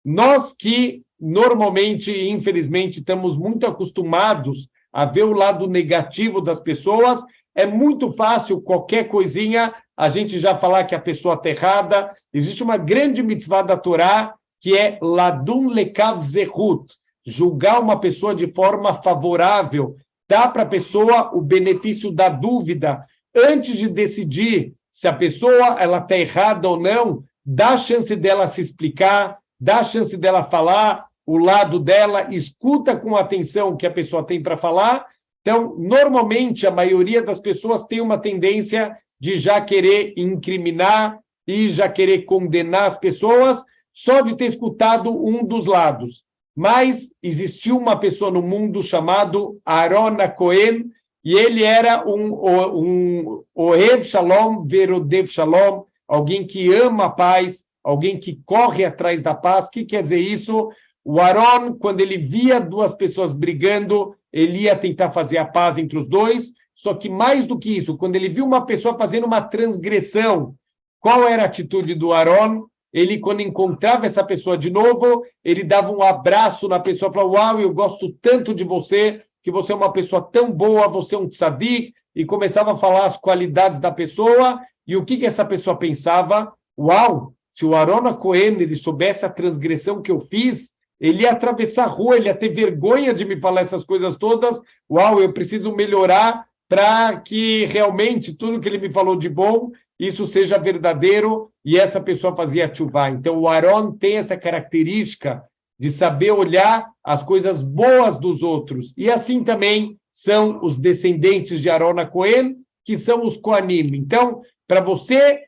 Nós que, normalmente, infelizmente, estamos muito acostumados a ver o lado negativo das pessoas, é muito fácil, qualquer coisinha, a gente já falar que a pessoa está errada. Existe uma grande mitzvah da Torá, que é Ladun Lekav Zehut, julgar uma pessoa de forma favorável, dá para a pessoa o benefício da dúvida, antes de decidir se a pessoa ela está errada ou não, dá a chance dela se explicar, dá a chance dela falar o lado dela, escuta com atenção o que a pessoa tem para falar. Então, normalmente, a maioria das pessoas tem uma tendência de já querer incriminar e já querer condenar as pessoas só de ter escutado um dos lados. Mas existiu uma pessoa no mundo chamado Aaron Cohen, e ele era um Ohev Shalom, Verodev Shalom, alguém que ama a paz, alguém que corre atrás da paz. O que quer dizer isso? O Aaron, quando ele via duas pessoas brigando, ele ia tentar fazer a paz entre os dois, só que mais do que isso, quando ele viu uma pessoa fazendo uma transgressão, qual era a atitude do Aaron? Ele, quando encontrava essa pessoa de novo, ele dava um abraço na pessoa, falava, uau, eu gosto tanto de você, que você é uma pessoa tão boa, você é um tzadik, e começava a falar as qualidades da pessoa, e o que essa pessoa pensava? Uau, se o Aaron Cohen ele soubesse a transgressão que eu fiz, ele ia atravessar a rua, ele ia ter vergonha de me falar essas coisas todas. Uau, eu preciso melhorar para que realmente tudo que ele me falou de bom, isso seja verdadeiro, e essa pessoa fazia tchuvá. Então, o Aaron tem essa característica de saber olhar as coisas boas dos outros. E assim também são os descendentes de Aaron Cohen, que são os Kohanim. Então, para você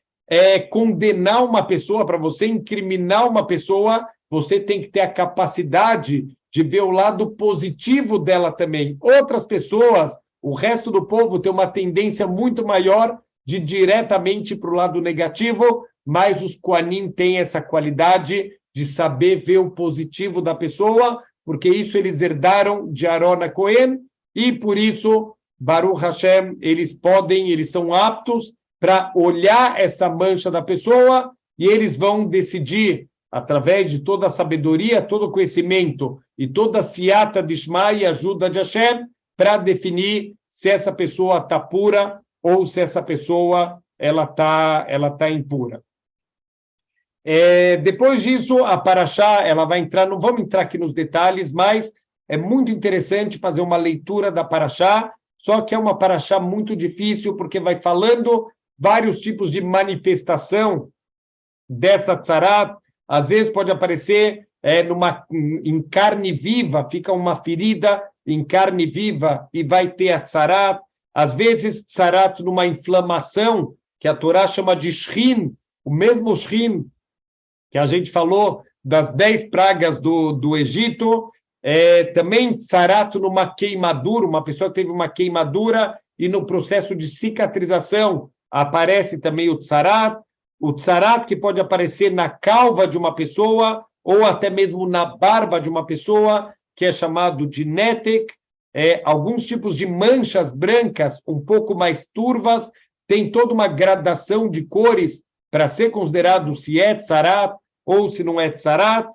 condenar uma pessoa, para você incriminar uma pessoa, você tem que ter a capacidade de ver o lado positivo dela também. Outras pessoas, o resto do povo tem uma tendência muito maior de ir diretamente para o lado negativo, mas os Kohanim têm essa qualidade de saber ver o positivo da pessoa, porque isso eles herdaram de Aaron a Cohen, e por isso, Baruch Hashem, eles são aptos para olhar essa mancha da pessoa e eles vão decidir, através de toda a sabedoria, todo o conhecimento e toda a siata de Shema e ajuda de Hashem, para definir se essa pessoa está pura ou se essa pessoa ela tá impura. Depois disso, a Parashá, ela vai entrar, não vamos entrar aqui nos detalhes, mas é muito interessante fazer uma leitura da Parashá, só que é uma Parashá muito difícil, porque vai falando vários tipos de manifestação dessa tzarat. Às vezes pode aparecer em carne viva, fica uma ferida em carne viva e vai ter a tzarat. Às vezes, tzarat numa inflamação, que a Torá chama de shrin, o mesmo shrin que a gente falou das 10 pragas do Egito, também tzarat numa queimadura, uma pessoa que teve uma queimadura e no processo de cicatrização aparece também o tzarat que pode aparecer na calva de uma pessoa ou até mesmo na barba de uma pessoa, que é chamado de netek. Alguns tipos de manchas brancas um pouco mais turvas, tem toda uma gradação de cores para ser considerado se é tzarat ou se não é tzarat.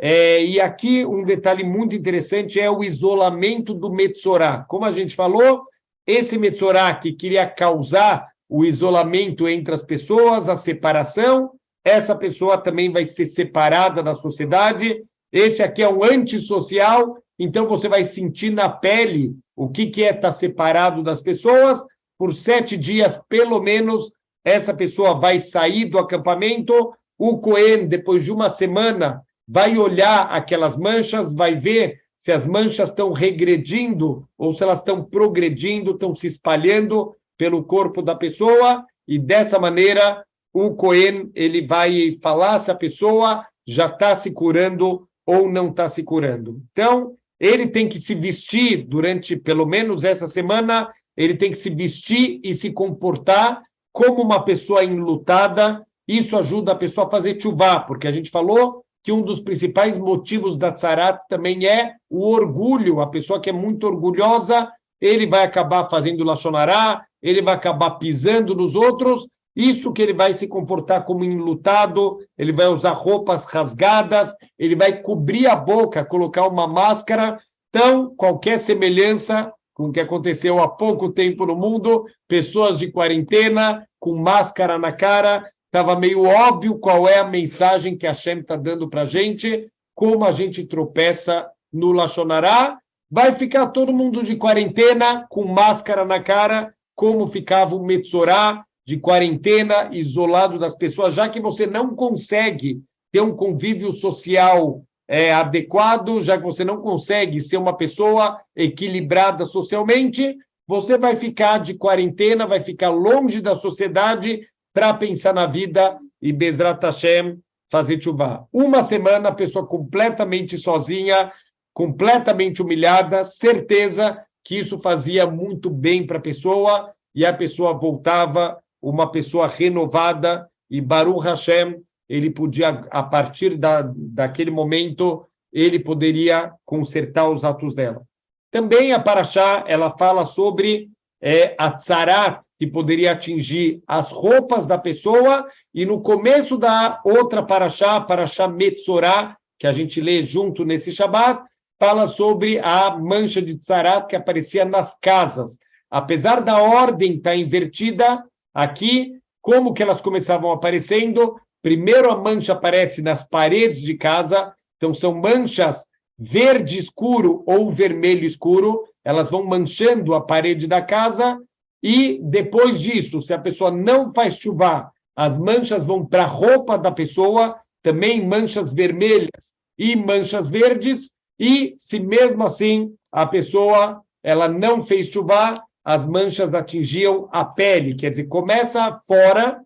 E aqui um detalhe muito interessante é o isolamento do Metzorá. Como a gente falou, esse Metzorá que queria causar o isolamento entre as pessoas, a separação, essa pessoa também vai ser separada da sociedade. Esse aqui é um antissocial, então você vai sentir na pele o que é estar separado das pessoas. Por 7 dias, pelo menos, essa pessoa vai sair do acampamento. O Cohen, depois de uma semana, vai olhar aquelas manchas, vai ver se as manchas estão regredindo ou se elas estão progredindo, estão se espalhando pelo corpo da pessoa, e dessa maneira o Cohen ele vai falar se a pessoa já está se curando ou não está se curando. Então, ele tem que se vestir durante pelo menos essa semana, ele tem que se vestir e se comportar como uma pessoa enlutada. Isso ajuda a pessoa a fazer tchuvá, porque a gente falou que um dos principais motivos da tzarat também é o orgulho. A pessoa que é muito orgulhosa, ele vai acabar fazendo lashon hará, ele vai acabar pisando nos outros, isso que ele vai se comportar como enlutado, ele vai usar roupas rasgadas, ele vai cobrir a boca, colocar uma máscara. Então, qualquer semelhança com o que aconteceu há pouco tempo no mundo, pessoas de quarentena, com máscara na cara, estava meio óbvio qual é a mensagem que a Hashem está dando para a gente, como a gente tropeça no lashon hará. Vai ficar todo mundo de quarentena, com máscara na cara, como ficava o Metzorá, de quarentena, isolado das pessoas, já que você não consegue ter um convívio social adequado, já que você não consegue ser uma pessoa equilibrada socialmente, você vai ficar de quarentena, vai ficar longe da sociedade para pensar na vida e Bezrat Hashem fazer tchuvá. Uma semana, a pessoa completamente sozinha, completamente humilhada, certeza que isso fazia muito bem para a pessoa e a pessoa voltava uma pessoa renovada e Baruch Hashem, ele podia, a partir daquele momento, ele poderia consertar os atos dela. Também a Parashá, ela fala sobre a tzarat, que poderia atingir as roupas da pessoa, e no começo da outra Parashá, Parashá Metzorá, que a gente lê junto nesse Shabat, fala sobre a mancha de tzarat que aparecia nas casas. Apesar da ordem estar invertida, aqui, como que elas começavam aparecendo? Primeiro a mancha aparece nas paredes de casa, então são manchas verde escuro ou vermelho escuro, elas vão manchando a parede da casa, e depois disso, se a pessoa não faz chuvá, as manchas vão para a roupa da pessoa, também manchas vermelhas e manchas verdes, e se mesmo assim a pessoa ela não fez chuvá, as manchas atingiam a pele, quer dizer, começa fora,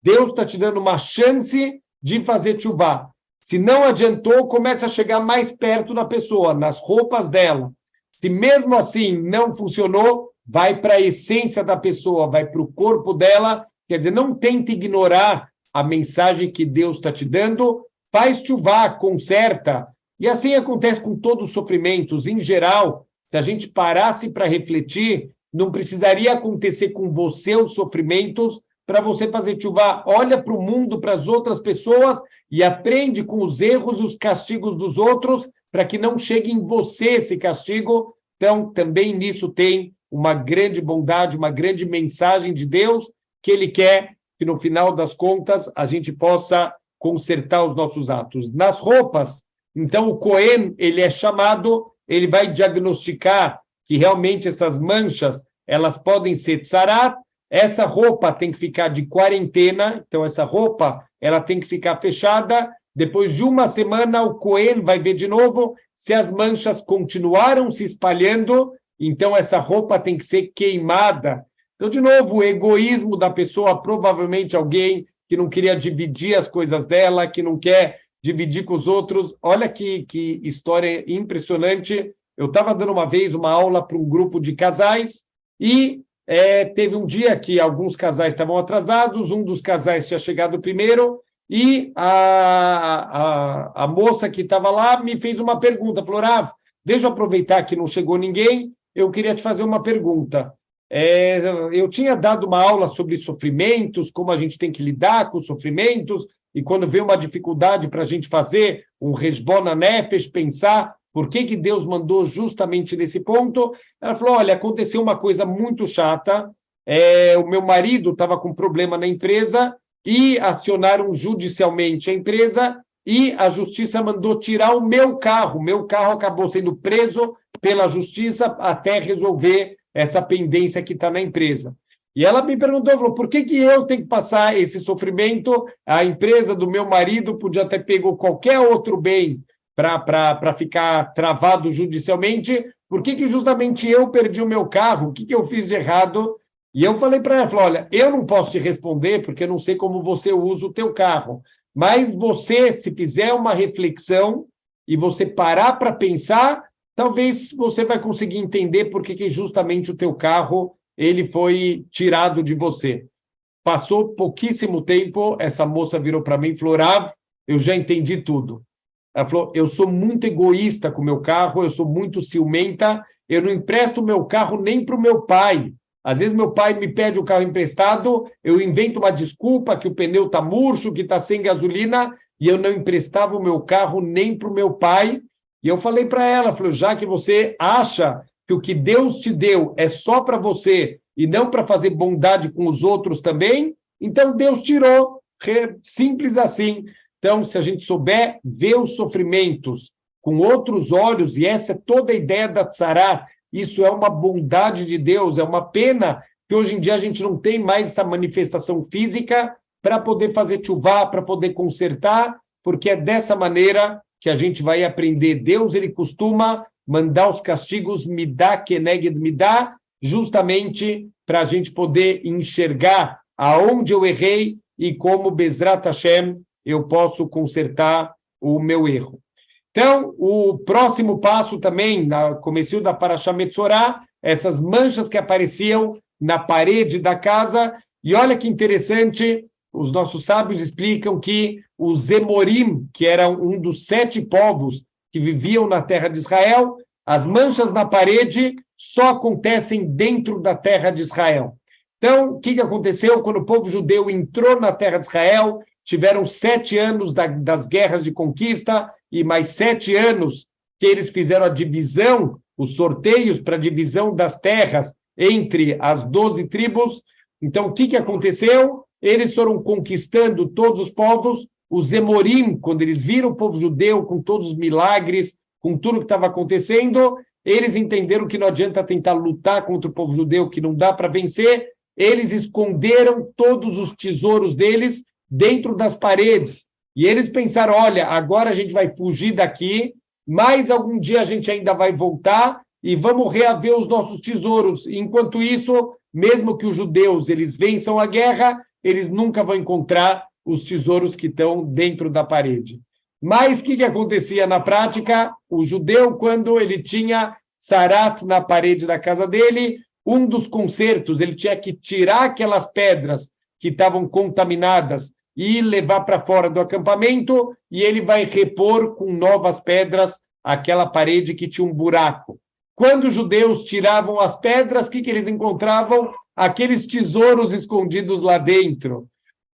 Deus está te dando uma chance de fazer chuvá. Se não adiantou, começa a chegar mais perto da pessoa, nas roupas dela. Se mesmo assim não funcionou, vai para a essência da pessoa, vai para o corpo dela. Quer dizer, não tente ignorar a mensagem que Deus está te dando, faz chuvá, conserta. E assim acontece com todos os sofrimentos. Em geral, se a gente parasse para refletir, não precisaria acontecer com você os sofrimentos para você fazer chuvá. Olha para o mundo, para as outras pessoas e aprende com os erros e os castigos dos outros para que não chegue em você esse castigo. Então, também nisso tem uma grande bondade, uma grande mensagem de Deus, que Ele quer que, no final das contas, a gente possa consertar os nossos atos. Nas roupas, então, o Cohen, ele é chamado, ele vai diagnosticar que realmente essas manchas, elas podem ser tsarat. Essa roupa tem que ficar de quarentena, então essa roupa, ela tem que ficar fechada. Depois de uma semana, o Cohen vai ver de novo se as manchas continuaram se espalhando, então essa roupa tem que ser queimada. Então, de novo, o egoísmo da pessoa, provavelmente alguém que não queria dividir as coisas dela, que não quer dividir com os outros. Olha que história impressionante. Eu estava dando uma vez uma aula para um grupo de casais e teve um dia que alguns casais estavam atrasados, um dos casais tinha chegado primeiro e a moça que estava lá me fez uma pergunta, falou, Rav, deixa eu aproveitar que não chegou ninguém, eu queria te fazer uma pergunta. Eu tinha dado uma aula sobre sofrimentos, como a gente tem que lidar com os sofrimentos, e quando vem uma dificuldade para a gente fazer um resbona nefesh, pensar por que Deus mandou justamente nesse ponto, ela falou, olha, aconteceu uma coisa muito chata, o meu marido estava com problema na empresa e acionaram judicialmente a empresa e a justiça mandou tirar o meu carro acabou sendo preso pela justiça até resolver essa pendência que está na empresa. E ela me perguntou, falou, por que eu tenho que passar esse sofrimento? A empresa do meu marido podia ter pego qualquer outro bem para ficar travado judicialmente, por que justamente eu perdi o meu carro? O que eu fiz de errado? E eu falei para ela, falei, olha, eu não posso te responder porque eu não sei como você usa o teu carro, mas você, se fizer uma reflexão e você parar para pensar, talvez você vai conseguir entender por que justamente o teu carro ele foi tirado de você. Passou pouquíssimo tempo, essa moça virou para mim e falou, Rav, eu já entendi tudo. Ela falou, eu sou muito egoísta com o meu carro, eu sou muito ciumenta, eu não empresto o meu carro nem para o meu pai. Às vezes meu pai me pede o carro emprestado, eu invento uma desculpa que o pneu está murcho, que está sem gasolina, e eu não emprestava o meu carro nem para o meu pai. E eu falei para ela, falei, já que você acha que o que Deus te deu é só para você e não para fazer bondade com os outros também, então Deus tirou, simples assim. Então, se a gente souber ver os sofrimentos com outros olhos, e essa é toda a ideia da tzará, isso é uma bondade de Deus, é uma pena que hoje em dia a gente não tem mais essa manifestação física para poder fazer chuvá, para poder consertar, porque é dessa maneira que a gente vai aprender. Deus, ele costuma mandar os castigos midá keneged midá, justamente para a gente poder enxergar aonde eu errei e como Bezrat Hashem eu posso consertar o meu erro. Então, o próximo passo também, no comecinho da Parashá Metzorá, essas manchas que apareciam na parede da casa, e olha que interessante, os nossos sábios explicam que os Emorim, que eram um dos 7 povos que viviam na terra de Israel, as manchas na parede só acontecem dentro da terra de Israel. Então, o que aconteceu quando o povo judeu entrou na terra de Israel? Tiveram 7 anos das guerras de conquista e mais 7 anos que eles fizeram a divisão, os sorteios para a divisão das terras entre as 12 tribos. Então, o que aconteceu? Eles foram conquistando todos os povos. Os Emorim, quando eles viram o povo judeu com todos os milagres, com tudo que estava acontecendo, eles entenderam que não adianta tentar lutar contra o povo judeu, que não dá para vencer. Eles esconderam todos os tesouros deles dentro das paredes. E eles pensaram, olha, agora a gente vai fugir daqui, mas algum dia a gente ainda vai voltar e vamos reaver os nossos tesouros. Enquanto isso, mesmo que os judeus eles vençam a guerra, eles nunca vão encontrar os tesouros que estão dentro da parede. Mas o que acontecia na prática? O judeu, quando ele tinha sarat na parede da casa dele, um dos concertos, ele tinha que tirar aquelas pedras que estavam contaminadas e levar para fora do acampamento, e ele vai repor com novas pedras aquela parede que tinha um buraco. Quando os judeus tiravam as pedras, o que eles encontravam? Aqueles tesouros escondidos lá dentro.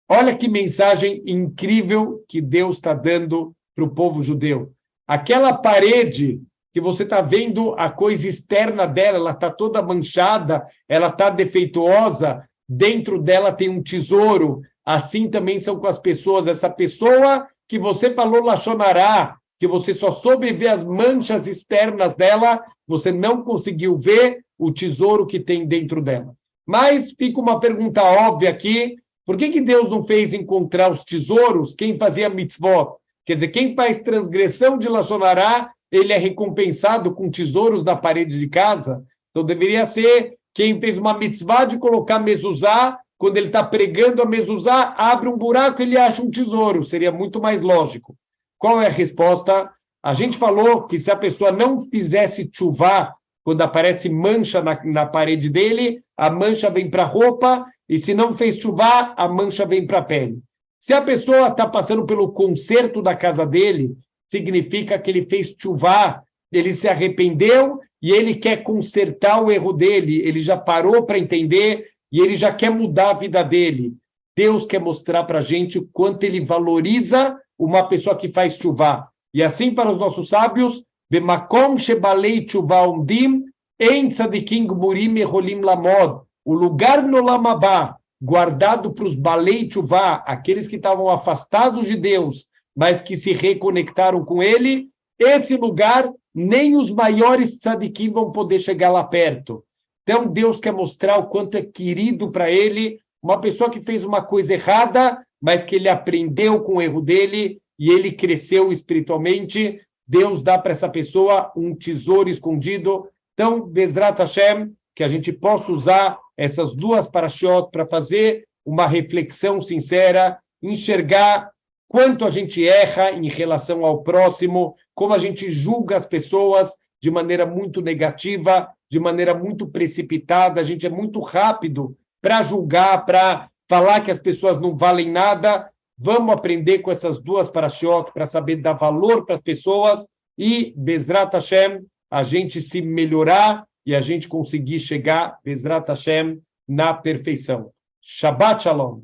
Olha que mensagem incrível que Deus está dando para o povo judeu. Aquela parede que você está vendo a coisa externa dela, ela está toda manchada, ela está defeituosa, dentro dela tem um tesouro. Assim também são com as pessoas. Essa pessoa que você falou lachonará, que você só soube ver as manchas externas dela, você não conseguiu ver o tesouro que tem dentro dela. Mas fica uma pergunta óbvia aqui, por que Deus não fez encontrar os tesouros quem fazia mitzvot? Quer dizer, quem faz transgressão de lachonará, ele é recompensado com tesouros na parede de casa. Então deveria ser quem fez uma mitzvah de colocar mezuzá, quando ele está pregando a mezuzá, abre um buraco e ele acha um tesouro. Seria muito mais lógico. Qual é a resposta? A gente falou que se a pessoa não fizesse tchuvá, quando aparece mancha na parede dele, a mancha vem para a roupa, e se não fez tchuvá, a mancha vem para a pele. Se a pessoa está passando pelo conserto da casa dele, significa que ele fez tchuvá, ele se arrependeu e ele quer consertar o erro dele, ele já parou para entender e ele já quer mudar a vida dele. Deus quer mostrar para a gente o quanto ele valoriza uma pessoa que faz tchuvá. E assim, para os nossos sábios, Bemakom shebalei tchuvá umdim, en tzadikim gmurim eholim lamod. O lugar no Lamabá, guardado para os balei tchuvá, aqueles que estavam afastados de Deus, mas que se reconectaram com ele, esse lugar, nem os maiores tzadikim vão poder chegar lá perto. Então, Deus quer mostrar o quanto é querido para ele, uma pessoa que fez uma coisa errada, mas que ele aprendeu com o erro dele e ele cresceu espiritualmente. Deus dá para essa pessoa um tesouro escondido. Então, Bezrat Hashem, que a gente possa usar essas duas parashiot para fazer uma reflexão sincera, enxergar quanto a gente erra em relação ao próximo, como a gente julga as pessoas de maneira muito negativa, de maneira muito precipitada, a gente é muito rápido para julgar, para falar que as pessoas não valem nada. Vamos aprender com essas duas parashiot para saber dar valor para as pessoas e, Bezrat Hashem, a gente se melhorar e a gente conseguir chegar, Bezrat Hashem, na perfeição. Shabbat Shalom.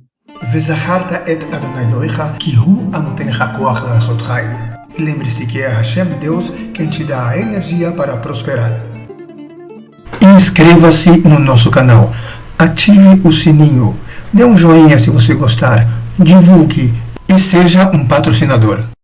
וזכרת את אדוני אלוהיך, כי הוא הנותן לך כוח לעשות חיל. Lembre-se que é Hashem Deus quem te dá a energia para prosperar. Inscreva-se no nosso canal, ative o sininho, dê um joinha se você gostar, divulgue e seja um patrocinador.